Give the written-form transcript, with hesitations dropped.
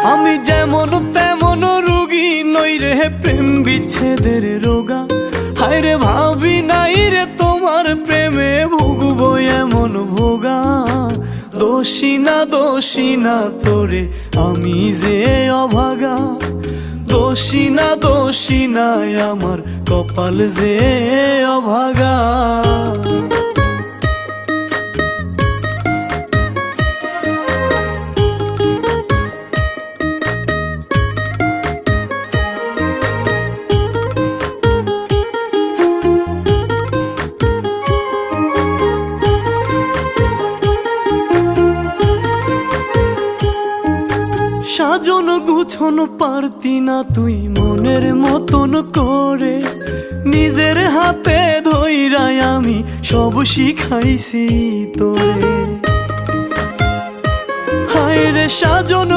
আমি যেমন তেমন রোগী নই রে প্রেম বিচ্ছেদের রোগা। হায়রে ভাবি নাই রে তোমার প্রেমে ভুগবো এমন ভোগা। দোষী না তোরে আমি যে অভাগা। দোষী না আমার কপাল যে অভাগা। সাজন গুছন পারতি না তুই মনের মতন করে। নিজের হাতে ধইরাই আমি সব শিখাইছি তোরে। হায়রে সাজন